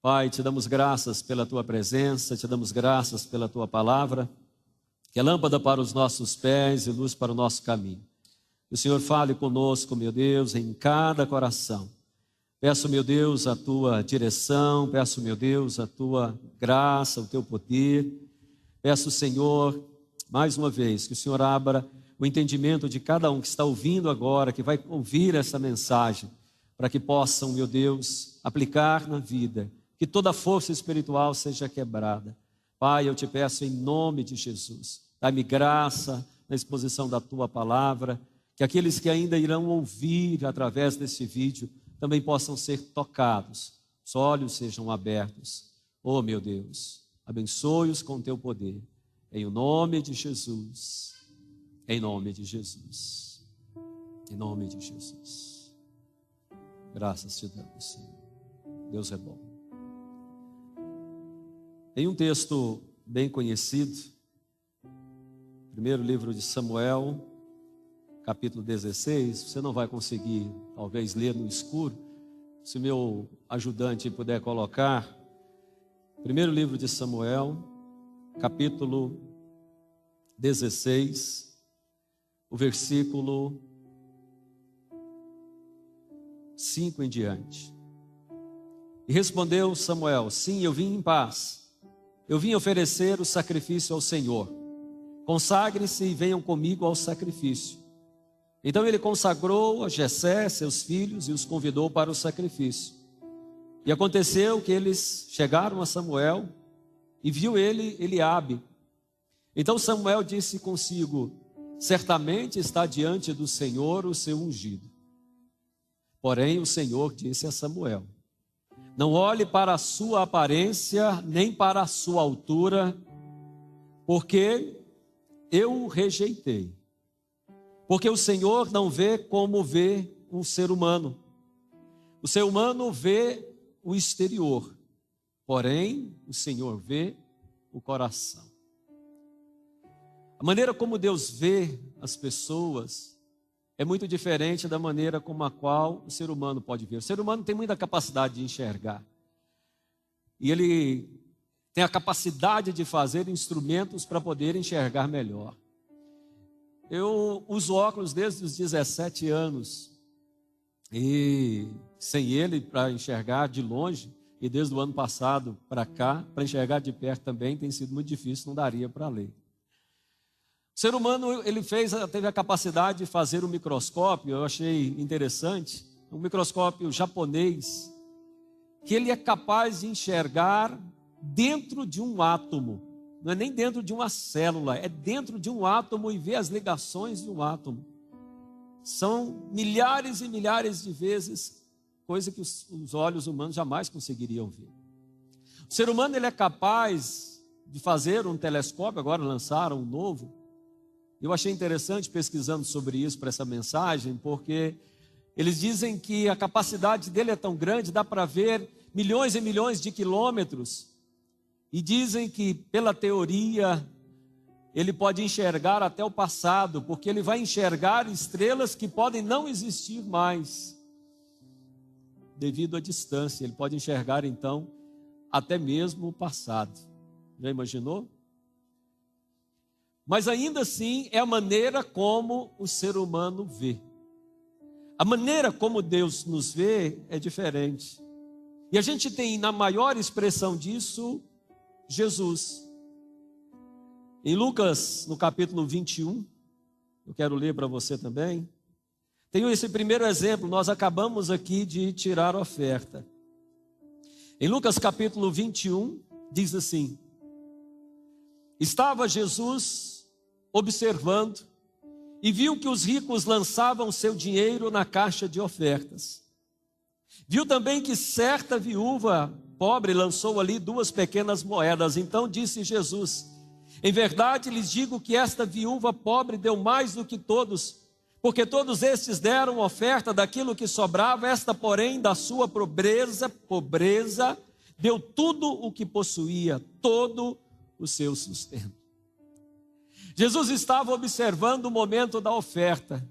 Pai, te damos graças pela tua presença, te damos graças pela tua palavra, que é lâmpada para os nossos pés e luz para o nosso caminho. Que o Senhor fale conosco, meu Deus, em cada coração. Peço, meu Deus, a tua direção, peço, meu Deus, a tua graça, o teu poder. Peço, Senhor, mais uma vez, que o Senhor abra o entendimento de cada um que está ouvindo agora, que vai ouvir essa mensagem, para que possam, meu Deus, aplicar na vida, que toda força espiritual seja quebrada. Pai, eu te peço em nome de Jesus, dá-me graça na exposição da tua palavra, que aqueles que ainda irão ouvir através desse vídeo também possam ser tocados, os olhos sejam abertos. Oh, meu Deus, abençoe-os com teu poder, em nome de Jesus, em nome de Jesus, em nome de Jesus. Graças te damos, Senhor. Deus é bom. Tem um texto bem conhecido, primeiro livro de Samuel, capítulo 16, você não vai conseguir, talvez, ler no escuro. Se o meu ajudante puder colocar, primeiro livro de Samuel, capítulo 16, o versículo 5 em diante. E respondeu Samuel: sim, eu vim em paz. Eu vim oferecer o sacrifício ao Senhor. Consagre-se e venham comigo ao sacrifício. Então ele consagrou a Jessé, seus filhos, e os convidou para o sacrifício. E aconteceu que eles chegaram a Samuel, e viu ele Eliabe. Então Samuel disse consigo: certamente está diante do Senhor o seu ungido. Porém o Senhor disse a Samuel: não olhe para a sua aparência, nem para a sua altura, porque eu o rejeitei. Porque o Senhor não vê como vê um ser humano. O ser humano vê o exterior, porém o Senhor vê o coração. A maneira como Deus vê as pessoas é muito diferente da maneira como a qual o ser humano pode ver. O ser humano tem muita capacidade de enxergar. E ele tem a capacidade de fazer instrumentos para poder enxergar melhor. Eu uso óculos desde os 17 anos. E sem ele para enxergar de longe, e desde o ano passado para cá, para enxergar de perto também tem sido muito difícil, não daria para ler. O ser humano, ele teve a capacidade de fazer um microscópio, eu achei interessante, um microscópio japonês, que ele é capaz de enxergar dentro de um átomo, não é nem dentro de uma célula, é dentro de um átomo e ver as ligações de um átomo. São milhares e milhares de vezes, coisa que os olhos humanos jamais conseguiriam ver. O ser humano, ele é capaz de fazer um telescópio, agora lançaram um novo. Eu achei interessante pesquisando sobre isso para essa mensagem, porque eles dizem que a capacidade dele é tão grande, dá para ver milhões e milhões de quilômetros, e dizem que pela teoria ele pode enxergar até o passado, porque ele vai enxergar estrelas que podem não existir mais, devido à distância. Ele pode enxergar então até mesmo o passado. Já imaginou? Mas ainda assim é a maneira como o ser humano vê. A maneira como Deus nos vê é diferente. E a gente tem na maior expressão disso, Jesus. Em Lucas, no capítulo 21, eu quero ler para você também. Tenho esse primeiro exemplo, nós acabamos aqui de tirar a oferta. Em Lucas capítulo 21, diz assim: estava Jesus observando e viu que os ricos lançavam seu dinheiro na caixa de ofertas. Viu também que certa viúva pobre lançou ali 2 pequenas moedas. Então disse Jesus: em verdade lhes digo que esta viúva pobre deu mais do que todos, porque todos estes deram oferta daquilo que sobrava, esta porém da sua pobreza deu tudo o que possuía, todo o seu sustento. Jesus estava observando o momento da oferta.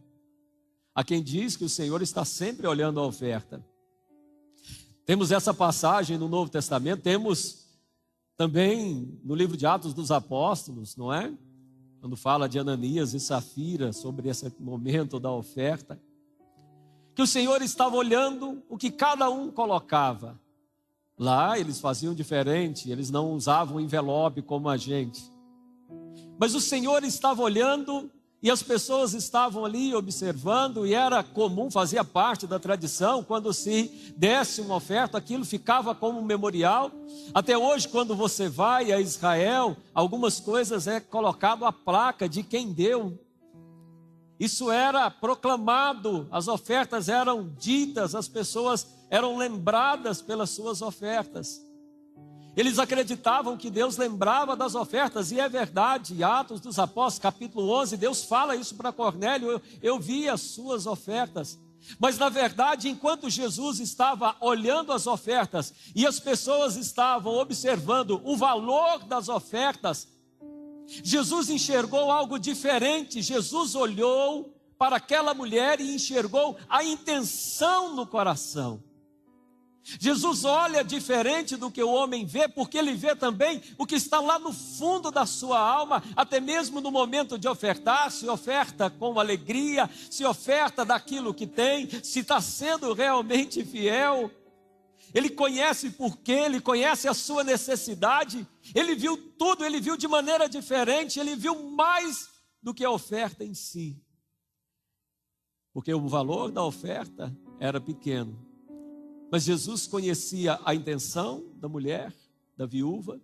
Há quem diz que o Senhor está sempre olhando a oferta. Temos essa passagem no Novo Testamento, temos também no livro de Atos dos Apóstolos, não é? Quando fala de Ananias e Safira, sobre esse momento da oferta, que o Senhor estava olhando o que cada um colocava. Lá eles faziam diferente, eles não usavam envelope como a gente. Mas o Senhor estava olhando e as pessoas estavam ali observando, e era comum, fazia parte da tradição, quando se desse uma oferta, aquilo ficava como um memorial. Até hoje, quando você vai a Israel, algumas coisas é colocado a placa de quem deu. Isso era proclamado, as ofertas eram ditas, as pessoas eram lembradas pelas suas ofertas. Eles acreditavam que Deus lembrava das ofertas, e é verdade. Atos dos Apóstolos, capítulo 11, Deus fala isso para Cornélio: eu vi as suas ofertas. Mas na verdade, enquanto Jesus estava olhando as ofertas e as pessoas estavam observando o valor das ofertas, Jesus enxergou algo diferente. Jesus olhou para aquela mulher e enxergou a intenção no coração. Jesus olha diferente do que o homem vê, porque ele vê também o que está lá no fundo da sua alma. Até mesmo no momento de ofertar, se oferta com alegria, se oferta daquilo que tem, se está sendo realmente fiel. Ele conhece por quê, ele conhece a sua necessidade. Ele viu tudo, ele viu de maneira diferente, ele viu mais do que a oferta em si. Porque o valor da oferta era pequeno. Mas Jesus conhecia a intenção da mulher, da viúva.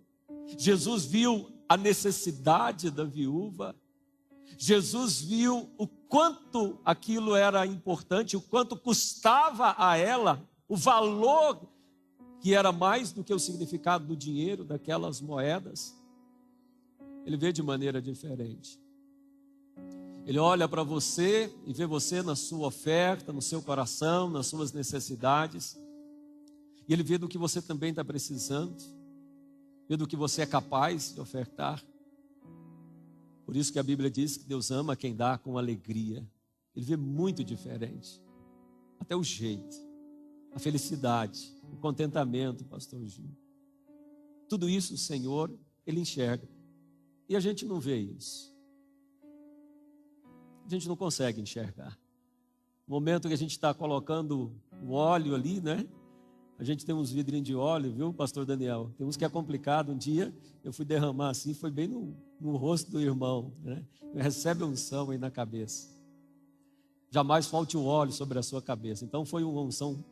Jesus viu a necessidade da viúva. Jesus viu o quanto aquilo era importante, o quanto custava a ela, o valor que era mais do que o significado do dinheiro, daquelas moedas. Ele vê de maneira diferente. Ele olha para você e vê você na sua oferta, no seu coração, nas suas necessidades. E ele vê do que você também está precisando, vê do que você é capaz de ofertar. Por isso que a Bíblia diz que Deus ama quem dá com alegria. Ele vê muito diferente, até o jeito, a felicidade, o contentamento, pastor Gil. Tudo isso o Senhor, Ele enxerga. E a gente não vê isso. A gente não consegue enxergar. No momento que a gente está colocando o óleo ali, né? A gente tem uns vidrinhos de óleo, viu, pastor Daniel? Tem uns que é complicado. Um dia eu fui derramar assim, foi bem no rosto do irmão, né? Recebe a unção aí na cabeça. Jamais falte o óleo sobre a sua cabeça. Então foi uma unção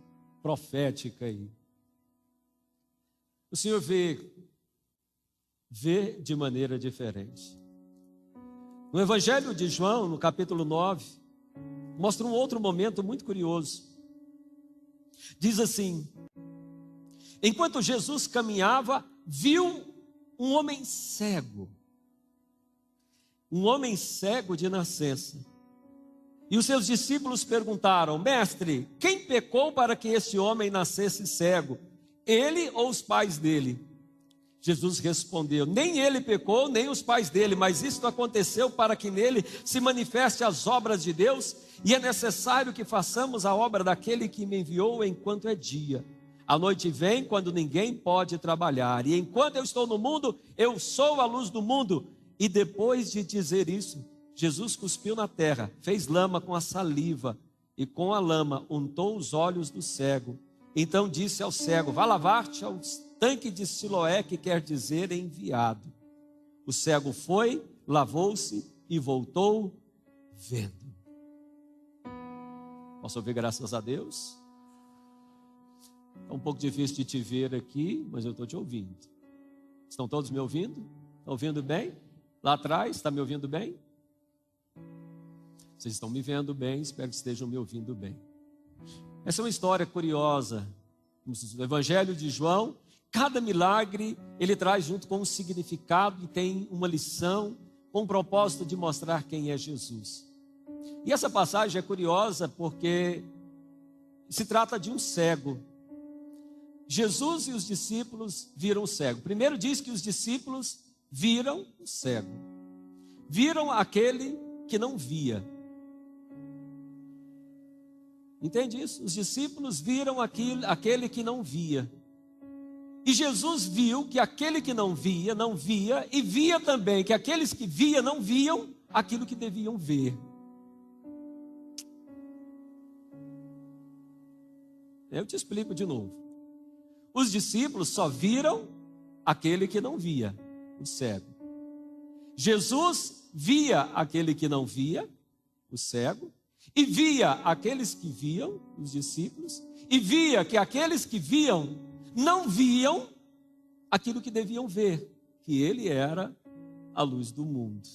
profética aí. O Senhor vê de maneira diferente. No Evangelho de João, no capítulo 9, mostra um outro momento muito curioso. Diz assim: enquanto Jesus caminhava, viu um homem cego de nascença. E os seus discípulos perguntaram: mestre, quem pecou para que esse homem nascesse cego? Ele ou os pais dele? Jesus respondeu: nem ele pecou, nem os pais dele, mas isto aconteceu para que nele se manifeste as obras de Deus, e é necessário que façamos a obra daquele que me enviou enquanto é dia. A noite vem quando ninguém pode trabalhar, e enquanto eu estou no mundo, eu sou a luz do mundo. E depois de dizer isso, Jesus cuspiu na terra, fez lama com a saliva, e com a lama untou os olhos do cego. Então disse ao cego: vá lavar-te ao tanque de Siloé, que quer dizer enviado. O cego foi, lavou-se e voltou vendo. Posso ouvir graças a Deus? É um pouco difícil de te ver aqui, mas eu estou te ouvindo. Estão todos me ouvindo? Estão ouvindo bem? Lá atrás, está me ouvindo bem? Vocês estão me vendo bem, espero que estejam me ouvindo bem. Essa é uma história curiosa. No Evangelho de João, cada milagre ele traz junto com um significado e tem uma lição com o propósito de mostrar quem é Jesus. E essa passagem é curiosa porque se trata de um cego. Jesus e os discípulos viram o cego. Primeiro diz que os discípulos viram o cego. Viram aquele que não via. Entende isso? Os discípulos viram aquele que não via. E Jesus viu que aquele que não via, e via também que aqueles que via não viam aquilo que deviam ver. Eu te explico de novo. Os discípulos só viram aquele que não via, o cego. Jesus via aquele que não via, o cego, e via aqueles que viam, os discípulos, e via que aqueles que viam não viam aquilo que deviam ver, que ele era a luz do mundo.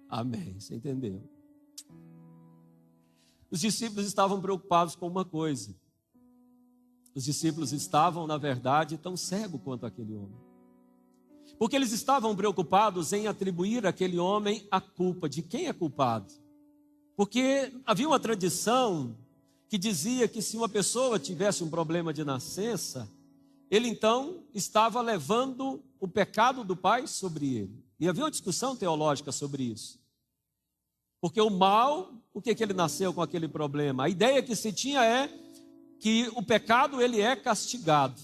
Amém, você entendeu? Os discípulos estavam preocupados com uma coisa. Os discípulos estavam, na verdade, tão cegos quanto aquele homem. Porque eles estavam preocupados em atribuir àquele homem a culpa. De quem é culpado? Porque havia uma tradição que dizia que se uma pessoa tivesse um problema de nascença, ele então estava levando o pecado do pai sobre ele. E havia uma discussão teológica sobre isso. Porque o mal, por que ele nasceu com aquele problema? A ideia que se tinha é que o pecado ele é castigado.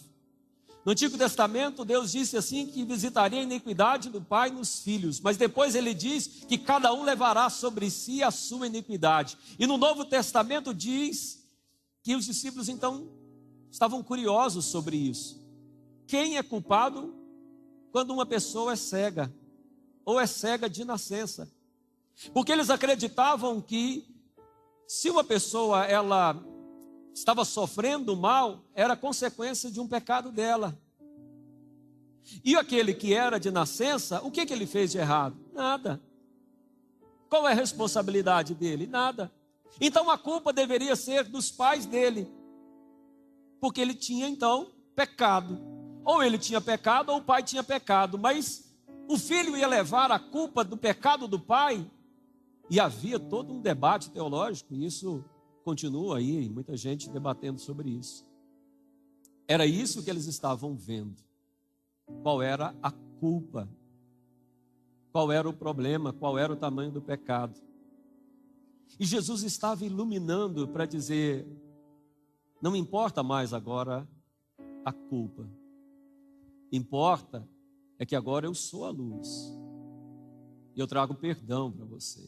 No Antigo Testamento, Deus disse assim que visitaria a iniquidade do pai nos filhos, mas depois ele diz que cada um levará sobre si a sua iniquidade. E no Novo Testamento diz que os discípulos então estavam curiosos sobre isso. Quem é culpado quando uma pessoa é cega, ou é cega de nascença? Porque eles acreditavam que se uma pessoa ela estava sofrendo mal, era consequência de um pecado dela. E aquele que era de nascença, o que ele fez de errado? Nada. Qual é a responsabilidade dele? Nada. Então a culpa deveria ser dos pais dele, porque ele tinha então pecado. Ou ele tinha pecado, ou o pai tinha pecado, mas o filho ia levar a culpa do pecado do pai, e havia todo um debate teológico, e isso continua aí, muita gente debatendo sobre isso. Era isso que eles estavam vendo. Qual era a culpa? Qual era o problema? Qual era o tamanho do pecado? E Jesus estava iluminando para dizer: não importa mais agora a culpa. Importa é que agora eu sou a luz. E eu trago perdão para você.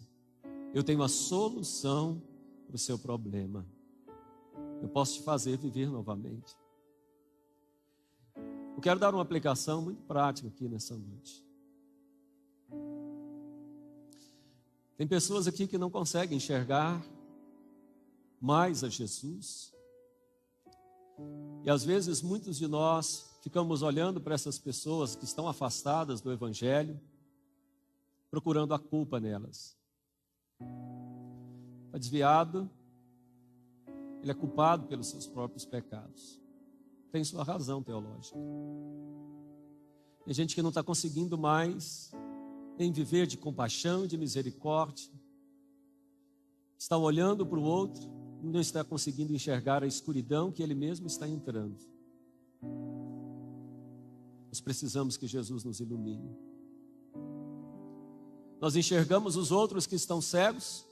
Eu tenho a solução para o seu problema. Eu posso te fazer viver novamente. Eu quero dar uma aplicação muito prática aqui nessa noite. Tem pessoas aqui que não conseguem enxergar mais a Jesus. E às vezes muitos de nós ficamos olhando para essas pessoas que estão afastadas do Evangelho, procurando a culpa nelas. Está desviado, ele é culpado pelos seus próprios pecados. Tem sua razão teológica. Tem gente que não está conseguindo mais em viver de compaixão e de misericórdia. Está olhando para o outro e não está conseguindo enxergar a escuridão que ele mesmo está entrando. Nós precisamos que Jesus nos ilumine. Nós enxergamos os outros que estão cegos.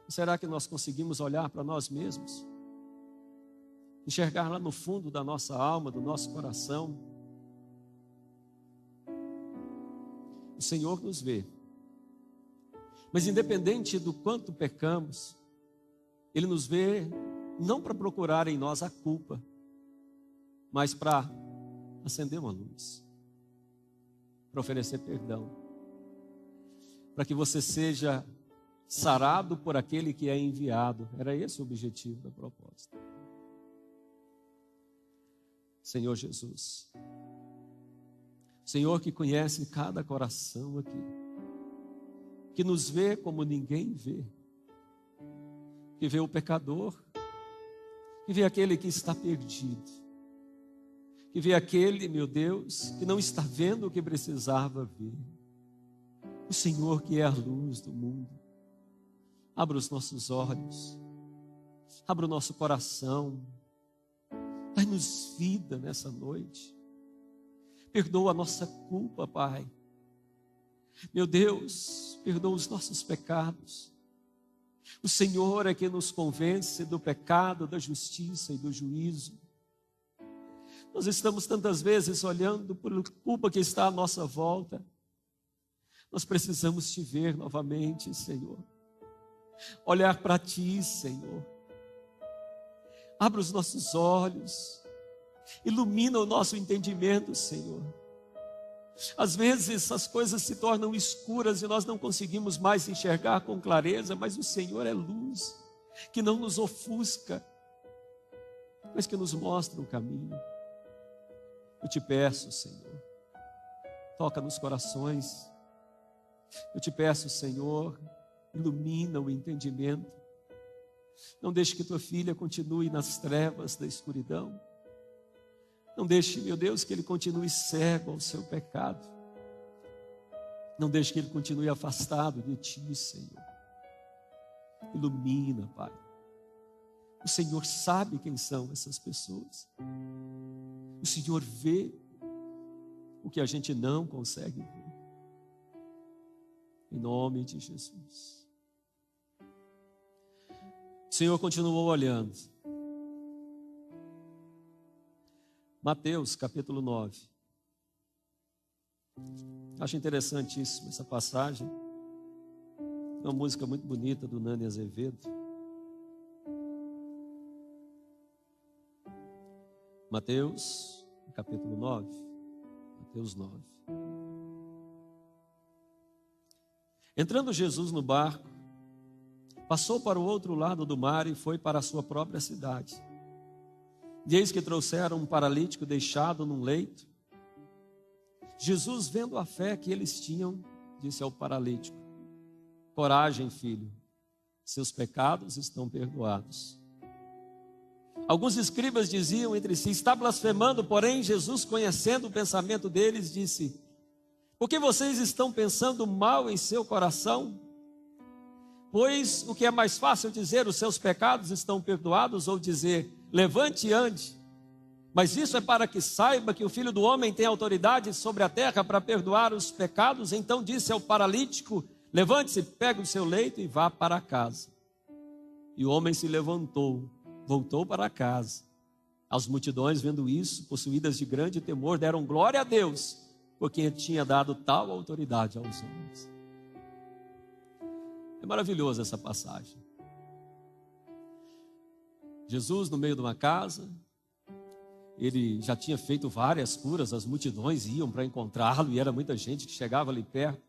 Será que nós conseguimos olhar para nós mesmos? Enxergar lá no fundo da nossa alma, do nosso coração. O Senhor nos vê. Mas independente do quanto pecamos, Ele nos vê não para procurar em nós a culpa, mas para acender uma luz, para oferecer perdão, para que você seja sarado por aquele que é enviado. Era esse o objetivo da proposta. Senhor Jesus, Senhor que conhece cada coração aqui, que nos vê como ninguém vê, que vê o pecador, que vê aquele que está perdido, que vê aquele, meu Deus, que não está vendo o que precisava ver. O Senhor que é a luz do mundo. Abra os nossos olhos, abra o nosso coração, dai-nos vida nessa noite. Perdoa a nossa culpa, Pai. Meu Deus, perdoa os nossos pecados. O Senhor é quem nos convence do pecado, da justiça e do juízo. Nós estamos tantas vezes olhando por culpa que está à nossa volta. Nós precisamos te ver novamente, Senhor. Olhar para ti, Senhor. Abra os nossos olhos. Ilumina o nosso entendimento, Senhor. Às vezes as coisas se tornam escuras e nós não conseguimos mais enxergar com clareza, mas o Senhor é luz, que não nos ofusca, mas que nos mostra o caminho. Eu te peço, Senhor, toca nos corações. Eu te peço, Senhor, ilumina o entendimento. Não deixe que tua filha continue nas trevas da escuridão. Não deixe, meu Deus, que ele continue cego ao seu pecado. Não deixe que ele continue afastado de ti, Senhor. Ilumina, Pai. O Senhor sabe quem são essas pessoas. O Senhor vê o que a gente não consegue ver. Em nome de Jesus. O Senhor continuou olhando. Mateus capítulo 9. Acho interessantíssima essa passagem. É uma música muito bonita do Nani Azevedo. Mateus capítulo 9. Mateus 9. Entrando Jesus no barco, passou para o outro lado do mar e foi para a sua própria cidade. E eis que trouxeram um paralítico deixado num leito. Jesus, vendo a fé que eles tinham, disse ao paralítico: coragem, filho, seus pecados estão perdoados. Alguns escribas diziam entre si: está blasfemando. Porém Jesus, conhecendo o pensamento deles, disse: por que vocês estão pensando mal em seu coração? Pois o que é mais fácil dizer, os seus pecados estão perdoados, ou dizer, levante e ande? Mas isso é para que saiba que o Filho do Homem tem autoridade sobre a terra para perdoar os pecados. Então disse ao paralítico: levante-se, pegue o seu leito e vá para casa. E o homem se levantou, voltou para casa. As multidões, vendo isso, possuídas de grande temor, deram glória a Deus, por quem tinha dado tal autoridade aos homens. É maravilhosa essa passagem. Jesus no meio de uma casa, ele já tinha feito várias curas, as multidões iam para encontrá-lo e era muita gente que chegava ali perto.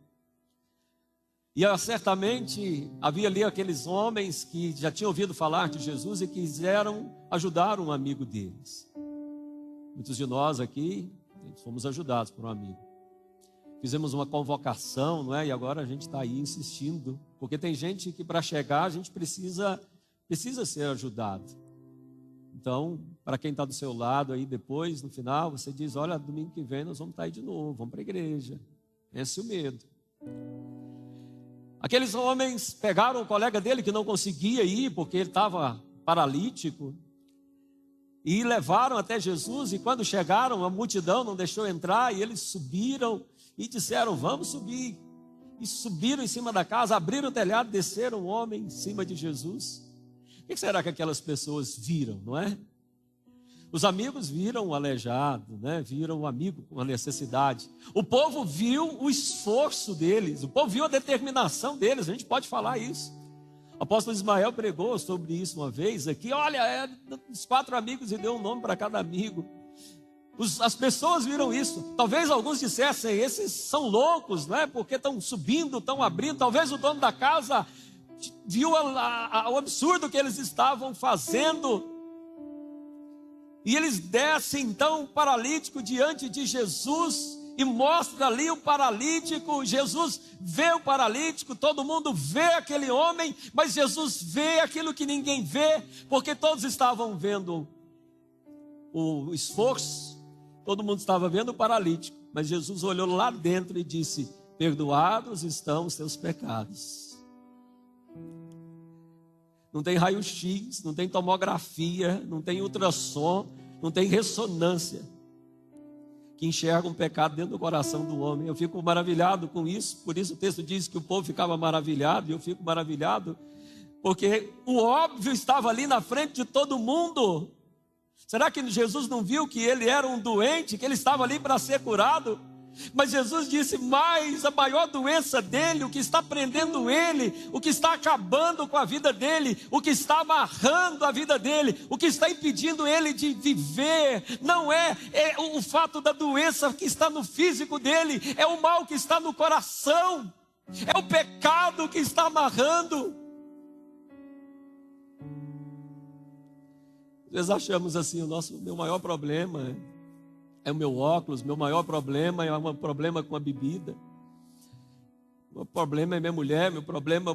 E certamente havia ali aqueles homens que já tinham ouvido falar de Jesus e quiseram ajudar um amigo deles. Muitos de nós aqui fomos ajudados por um amigo. Fizemos uma convocação, não é? E agora a gente está aí insistindo, porque tem gente que para chegar a gente precisa ser ajudado. Então, para quem está do seu lado aí depois, no final, você diz: olha, domingo que vem nós vamos estar aí de novo, vamos para a igreja. Vence o medo. Aqueles homens pegaram o colega dele que não conseguia ir, porque ele estava paralítico, e levaram até Jesus. E quando chegaram, a multidão não deixou entrar, e eles subiram e disseram: vamos subir. E subiram em cima da casa, abriram o telhado, desceram o homem em cima de Jesus. O que será que aquelas pessoas viram, não é? Os amigos viram o aleijado, né? Viram o amigo com a necessidade. O povo viu o esforço deles, o povo viu a determinação deles, a gente pode falar isso. O apóstolo Ismael pregou sobre isso uma vez aqui. Olha, os 4 amigos e deu um nome para cada amigo. As pessoas viram isso. Talvez alguns dissessem: esses são loucos, né? Porque estão subindo, estão abrindo. Talvez o dono da casa viu o absurdo que eles estavam fazendo. E eles descem então o paralítico diante de Jesus e mostra ali o paralítico. Jesus vê o paralítico, todo mundo vê aquele homem, mas Jesus vê aquilo que ninguém vê, porque todos estavam vendo o esforço. Todo mundo estava vendo o paralítico, mas Jesus olhou lá dentro e disse: perdoados estão os teus pecados. Não tem raio-x, não tem tomografia, não tem ultrassom, não tem ressonância que enxerga um pecado dentro do coração do homem. Eu fico maravilhado com isso. Por isso o texto diz que o povo ficava maravilhado, e eu fico maravilhado Porque o óbvio estava ali na frente de todo mundo. Será que Jesus não viu que ele era um doente, que ele estava ali para ser curado? Mas Jesus disse: mas a maior doença dele, o que está prendendo ele, o que está acabando com a vida dele, o que está amarrando a vida dele, o que está impedindo ele de viver, não é o fato da doença que está no físico dele, é o mal que está no coração, é o pecado que está amarrando. Nós achamos assim, meu maior problema é o meu óculos, meu maior problema é um problema com a bebida, o problema é minha mulher, o problema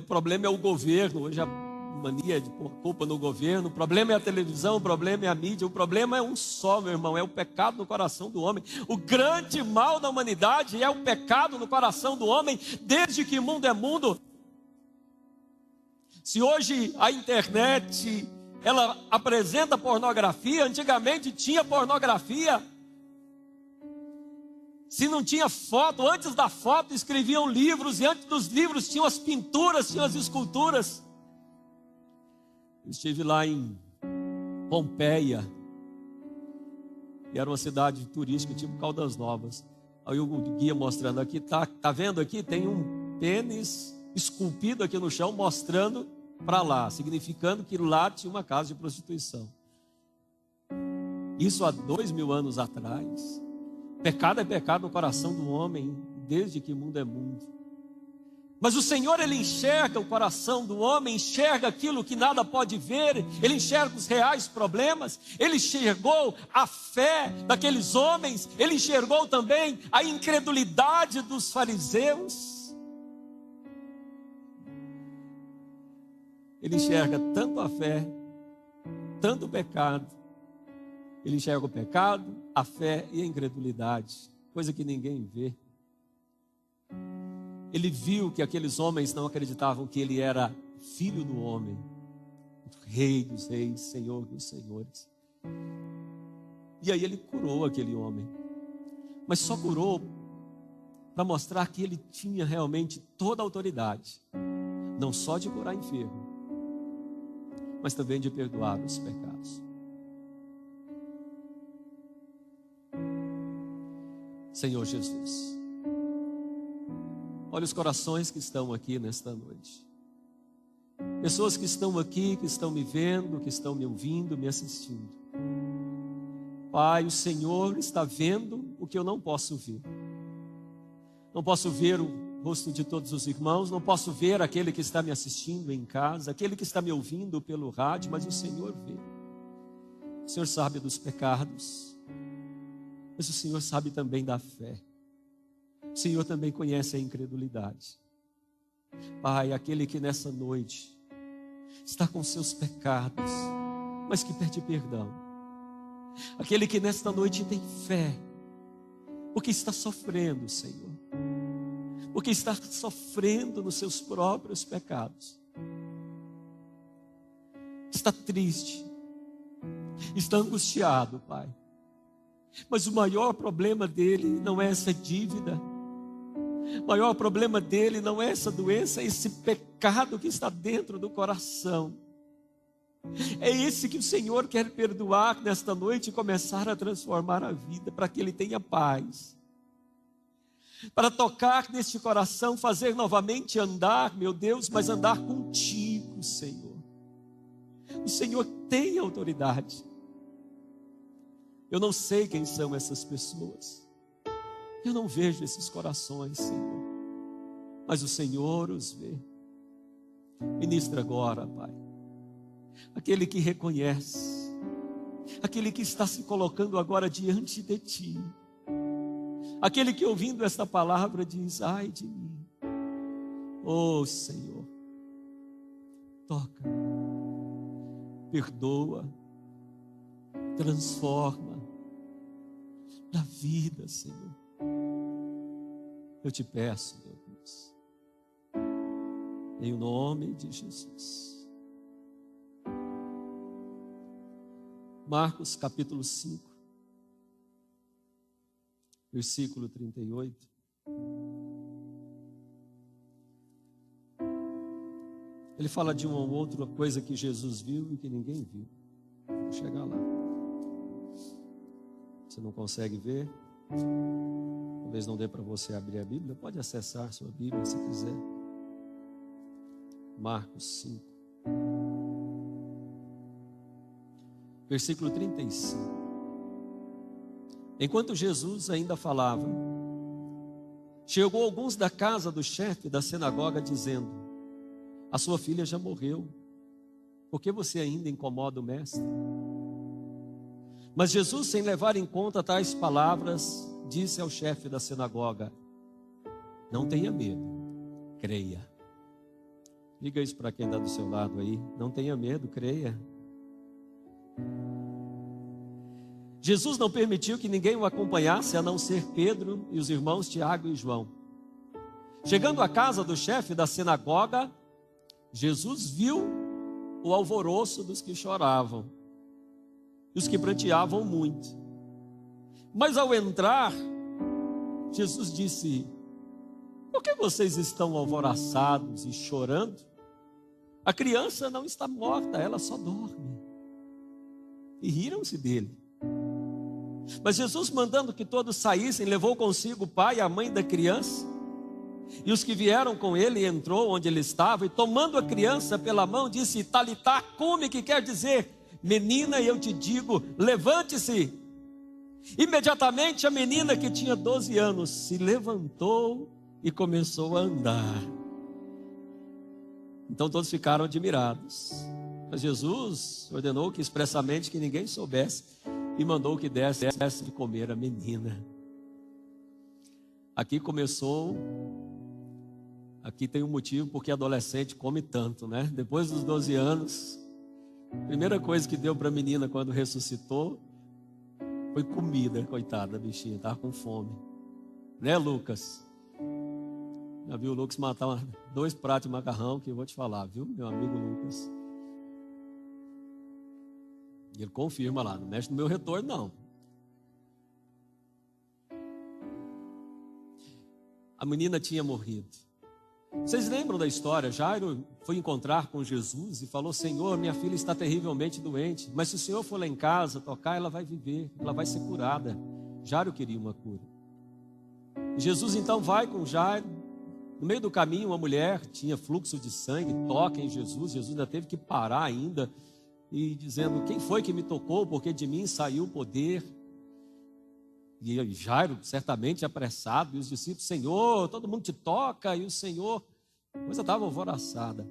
é o governo. Hoje a mania de pôr culpa no governo, o problema é a televisão, o problema é a mídia, o problema é um só, meu irmão, é o pecado no coração do homem. O grande mal da humanidade é o pecado no coração do homem, desde que o mundo é mundo. Se hoje a internet, ela apresenta pornografia, antigamente tinha pornografia. Se não tinha foto, antes da foto escreviam livros, e antes dos livros tinham as pinturas, tinham as esculturas. Eu estive lá em Pompeia, e era uma cidade turística, tipo Caldas Novas. Aí o guia mostrando aqui, tá vendo aqui? Tem um pênis esculpido aqui no chão, mostrando para lá, significando que lá tinha uma casa de prostituição. Isso há 2000 anos atrás. Pecado é pecado no coração do homem, desde que mundo é mundo. Mas o Senhor, Ele enxerga o coração do homem, enxerga aquilo que nada pode ver, Ele enxerga os reais problemas, Ele enxergou a fé daqueles homens, Ele enxergou também a incredulidade dos fariseus. Ele enxerga tanto a fé, tanto o pecado. Ele enxerga o pecado, a fé e a incredulidade, coisa que ninguém vê. Ele viu que aqueles homens não acreditavam que ele era filho do homem, rei dos reis, senhor dos senhores. E aí ele curou aquele homem, mas só curou para mostrar que ele tinha realmente toda a autoridade, não só de curar enfermo, mas também de perdoar os pecados. Senhor Jesus, olha os corações que estão aqui nesta noite. Pessoas que estão aqui, que estão me vendo, que estão me ouvindo, me assistindo. Pai, o Senhor está vendo o que eu não posso ver. Não posso ver o rosto de todos os irmãos, não posso ver aquele que está me assistindo em casa, aquele que está me ouvindo pelo rádio, mas o Senhor vê. O Senhor sabe dos pecados, mas o Senhor sabe também da fé. O Senhor também conhece a incredulidade. Pai, aquele que nessa noite está com seus pecados, mas que pede perdão. Aquele que nesta noite tem fé, porque está sofrendo, Senhor. Porque está sofrendo nos seus próprios pecados. Está triste, está angustiado, Pai. Mas o maior problema dele não é essa dívida. O maior problema dele não é essa doença, é esse pecado que está dentro do coração. É esse que o Senhor quer perdoar nesta noite e começar a transformar a vida, para que ele tenha paz. Para tocar neste coração, fazer novamente andar, meu Deus, mas andar contigo, Senhor. O Senhor tem autoridade. Eu não sei quem são essas pessoas. Eu não vejo esses corações, Senhor. Mas o Senhor os vê. Ministra agora, Pai. Aquele que reconhece. Aquele que está se colocando agora diante de Ti. Aquele que ouvindo esta palavra diz: ai de mim. Oh, Senhor. Toca. Perdoa. Transforma. Da vida, Senhor. Eu te peço, meu Deus, em nome de Jesus. Marcos capítulo 5, versículo 38. Ele fala de uma ou outra coisa que Jesus viu e que ninguém viu. Vou chegar lá. Você não consegue ver? Talvez não dê para você abrir a Bíblia. Pode acessar sua Bíblia se quiser. Marcos 5. Versículo 35. Enquanto Jesus ainda falava, chegou alguns da casa do chefe da sinagoga dizendo: a sua filha já morreu, por que você ainda incomoda o mestre? Mas Jesus, sem levar em conta tais palavras, disse ao chefe da sinagoga: não tenha medo, creia. Diga isso para quem está do seu lado aí: não tenha medo, creia. Jesus não permitiu que ninguém o acompanhasse, a não ser Pedro e os irmãos Tiago e João. Chegando à casa do chefe da sinagoga, Jesus viu o alvoroço dos que choravam e os que pranteavam muito. Mas ao entrar, Jesus disse: por que vocês estão alvoroçados e chorando? A criança não está morta, ela só dorme. E riram-se dele. Mas Jesus, mandando que todos saíssem, levou consigo o pai e a mãe da criança. E os que vieram com ele, entrou onde ele estava, e tomando a criança pela mão, disse: Talitá cumi, que quer dizer: menina, eu te digo, levante-se. Imediatamente a menina, que tinha 12 anos, se levantou e começou a andar. Então todos ficaram admirados. Mas Jesus ordenou que expressamente que ninguém soubesse, e mandou que desse de comer a menina. Aqui tem um motivo porque adolescente come tanto, né? Depois dos 12 anos, a primeira coisa que deu para a menina quando ressuscitou foi comida, coitada da bichinha, estava com fome. Né, Lucas? Já viu o Lucas matar 2 pratos de macarrão, que eu vou te falar, viu, meu amigo Lucas? E ele confirma lá: não mexe no meu retorno, não. A menina tinha morrido. Vocês lembram da história? Jairo foi encontrar com Jesus e falou: Senhor, minha filha está terrivelmente doente, mas se o Senhor for lá em casa tocar, ela vai viver, ela vai ser curada. Jairo queria uma cura. E Jesus então vai com Jairo. No meio do caminho, uma mulher tinha fluxo de sangue, toca em Jesus. Jesus ainda teve que parar ainda, e dizendo: quem foi que me tocou? Porque de mim saiu o poder. E Jairo, certamente apressado, e os discípulos: Senhor, todo mundo te toca. E o Senhor, a coisa estava alvoroçada.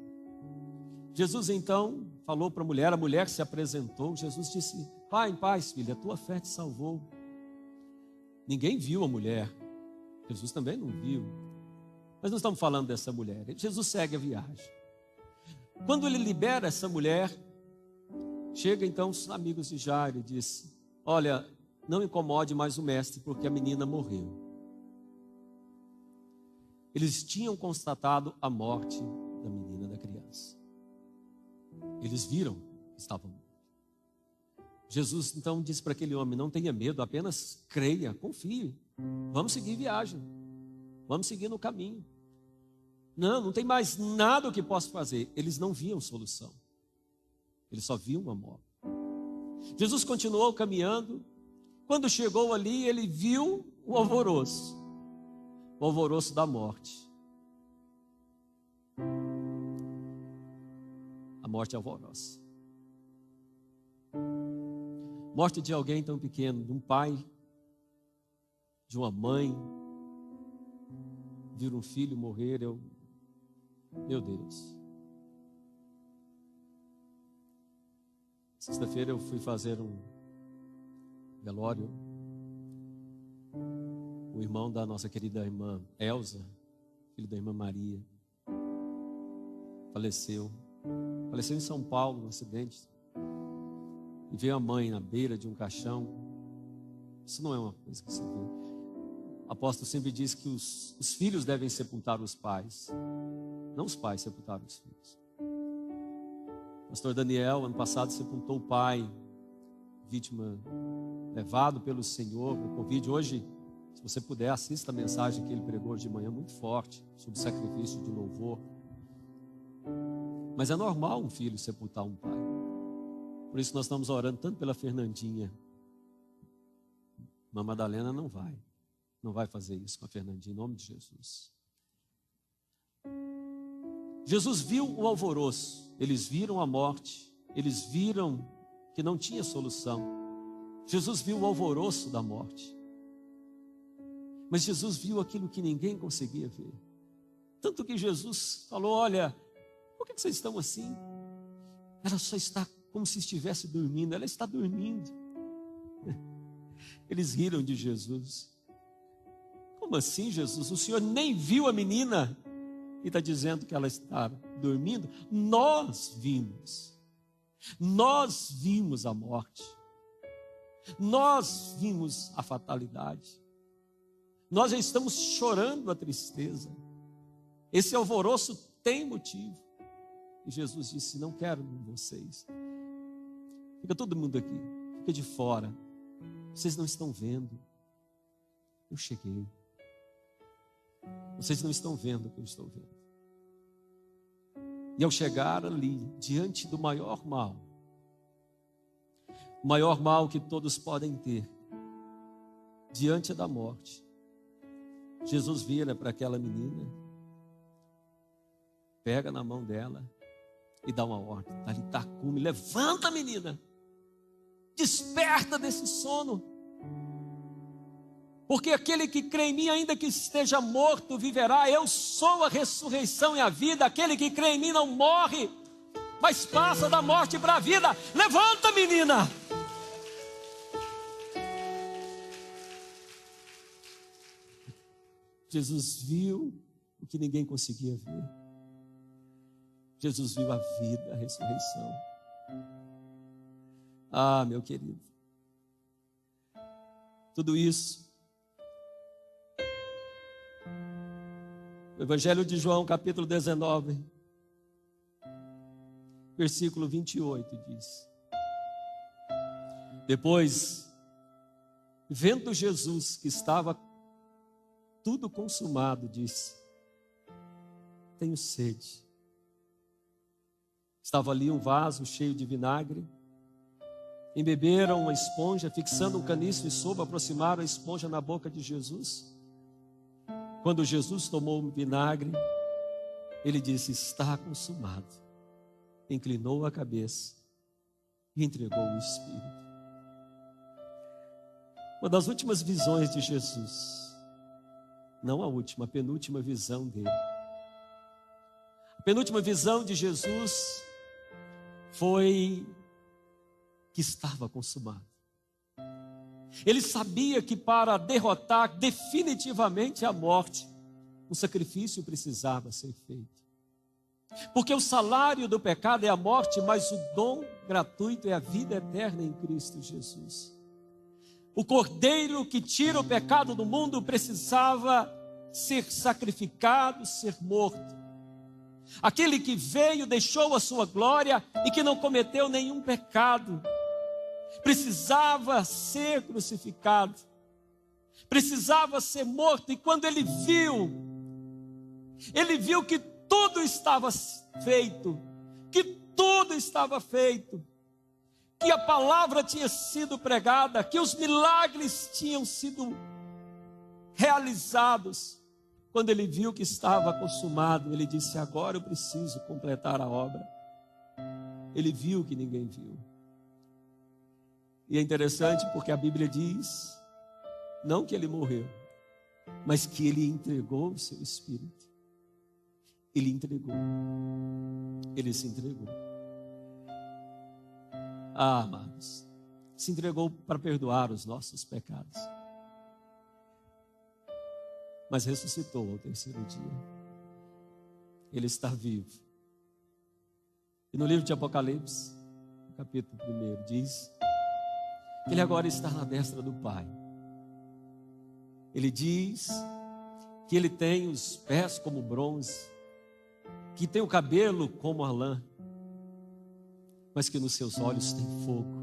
Jesus então falou para a mulher se apresentou. Jesus disse: vá em paz, filha, a tua fé te salvou. Ninguém viu a mulher, Jesus também não viu, mas não estamos falando dessa mulher. Jesus segue a viagem. Quando ele libera essa mulher, chega então os amigos de Jairo e diz: olha, não incomode mais o mestre, porque a menina morreu. Eles tinham constatado a morte da menina, da criança. Eles viram que estava morto. Jesus então disse para aquele homem: não tenha medo, apenas creia, confie. Vamos seguir viagem, vamos seguir no caminho. Não tem mais nada o que possa fazer. Eles não viam solução, eles só viam a morte. Jesus continuou caminhando. Quando chegou ali, ele viu o alvoroço da morte. A morte alvoroça. Morte de alguém tão pequeno, de um pai, de uma mãe. Vir um filho morrer, meu Deus. Sexta-feira eu fui fazer um velório. O irmão da nossa querida irmã Elza, filho da irmã Maria, faleceu em São Paulo, num acidente. E veio a mãe na beira de um caixão. Isso não é uma coisa que se vê. O apóstolo sempre diz que os filhos devem sepultar os pais, não os pais sepultar os filhos. O pastor Daniel, ano passado, sepultou o pai, vítima, levado pelo Senhor por Covid. Hoje, se você puder, assista a mensagem que ele pregou hoje de manhã, muito forte, sobre sacrifício de louvor. Mas é normal um filho sepultar um pai. Por isso nós estamos orando tanto pela Fernandinha. Mas Madalena não vai fazer isso com a Fernandinha, em nome de Jesus. Jesus viu o alvoroço, eles viram a morte, eles viram que não tinha solução. Jesus viu o alvoroço da morte. Mas Jesus viu aquilo que ninguém conseguia ver. Tanto que Jesus falou: olha, por que vocês estão assim? Ela só está como se estivesse dormindo, ela está dormindo. Eles riram de Jesus. Como assim, Jesus? O Senhor nem viu a menina e está dizendo que ela está dormindo? Nós vimos a morte, nós vimos a fatalidade, nós já estamos chorando a tristeza. Esse alvoroço tem motivo. E Jesus disse: não quero vocês. Fica todo mundo aqui, fica de fora. Vocês não estão vendo. Eu cheguei. Vocês não estão vendo o que eu estou vendo. E ao chegar ali, diante do maior mal, o maior mal que todos podem ter, diante da morte, Jesus vira para aquela menina, pega na mão dela e dá uma ordem: Talita cumi, levanta, menina, desperta desse sono, porque aquele que crê em mim, ainda que esteja morto, viverá. Eu sou a ressurreição e a vida. Aquele que crê em mim não morre, mas passa da morte para a vida. Levanta, menina. Jesus viu o que ninguém conseguia ver. Jesus viu a vida, a ressurreição. Ah, meu querido, tudo isso, o Evangelho de João, capítulo 19, versículo 28 diz: depois, vendo Jesus que estava tudo consumado, disse: tenho sede. Estava ali um vaso cheio de vinagre. Embeberam uma esponja, fixando um caniço e soube aproximar a esponja na boca de Jesus. Quando Jesus tomou o vinagre, ele disse: está consumado. Inclinou a cabeça e entregou o Espírito. Uma das últimas visões de Jesus, não a última, a penúltima visão dele. A penúltima visão de Jesus foi que estava consumado. Ele sabia que para derrotar definitivamente a morte, um sacrifício precisava ser feito. Porque o salário do pecado é a morte, mas o dom gratuito é a vida eterna em Cristo Jesus. O cordeiro que tira o pecado do mundo precisava ser sacrificado, ser morto. Aquele que veio, deixou a sua glória e que não cometeu nenhum pecado, precisava ser crucificado, precisava ser morto. E quando ele viu que tudo estava feito, que a palavra tinha sido pregada, que os milagres tinham sido realizados. Quando ele viu que estava consumado, ele disse: agora eu preciso completar a obra. Ele viu que ninguém viu. E é interessante porque a Bíblia diz, não que ele morreu, mas que ele entregou o seu espírito. Ele entregou. Ele se entregou. Ah, amados, se entregou para perdoar os nossos pecados. Mas ressuscitou ao terceiro dia. Ele está vivo. E no livro de Apocalipse, no capítulo 1, diz que ele agora está na destra do Pai. Ele diz que ele tem os pés como bronze, que tem o cabelo como a lã, mas que nos seus olhos tem fogo.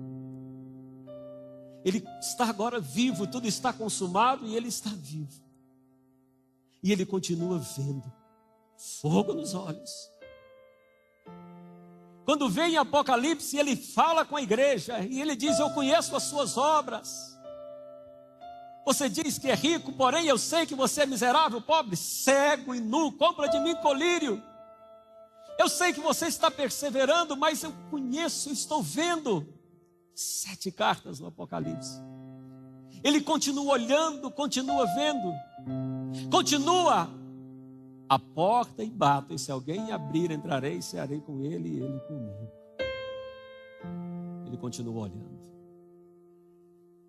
Ele está agora vivo, tudo está consumado e ele está vivo. E ele continua vendo fogo nos olhos. Quando vem em Apocalipse, ele fala com a igreja e ele diz: eu conheço as suas obras. Você diz que é rico, porém eu sei que você é miserável, pobre, cego e nu, compra de mim colírio. Eu sei que você está perseverando, mas eu conheço, estou vendo. 7 cartas no Apocalipse. Ele continua olhando, continua vendo, continua a porta e bato, e se alguém abrir, entrarei, cearei com ele e ele comigo. Ele continua olhando.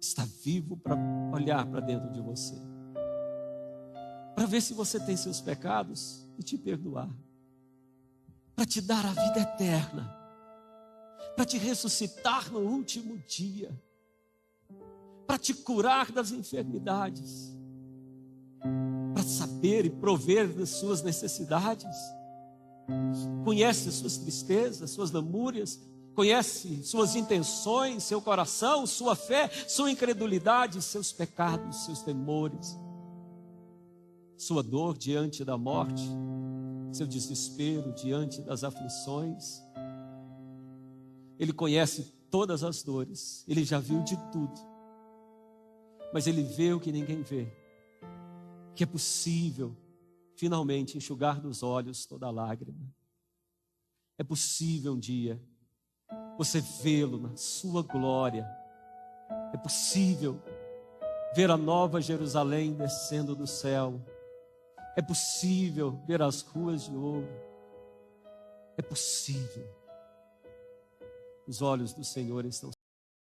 Está vivo para olhar para dentro de você, para ver se você tem seus pecados e te perdoar, para te dar a vida eterna, para te ressuscitar no último dia, para te curar das enfermidades, para saber e prover das suas necessidades. Conhece as suas tristezas, suas lamúrias, conhece suas intenções, seu coração, sua fé, sua incredulidade, seus pecados, seus temores, sua dor diante da morte, seu desespero diante das aflições. Ele conhece todas as dores, ele já viu de tudo, mas ele vê o que ninguém vê, que é possível finalmente enxugar dos olhos toda lágrima. É possível um dia você vê-lo na sua glória. É possível ver a nova Jerusalém descendo do céu. É possível ver as ruas de ouro. É possível. Os olhos do Senhor estão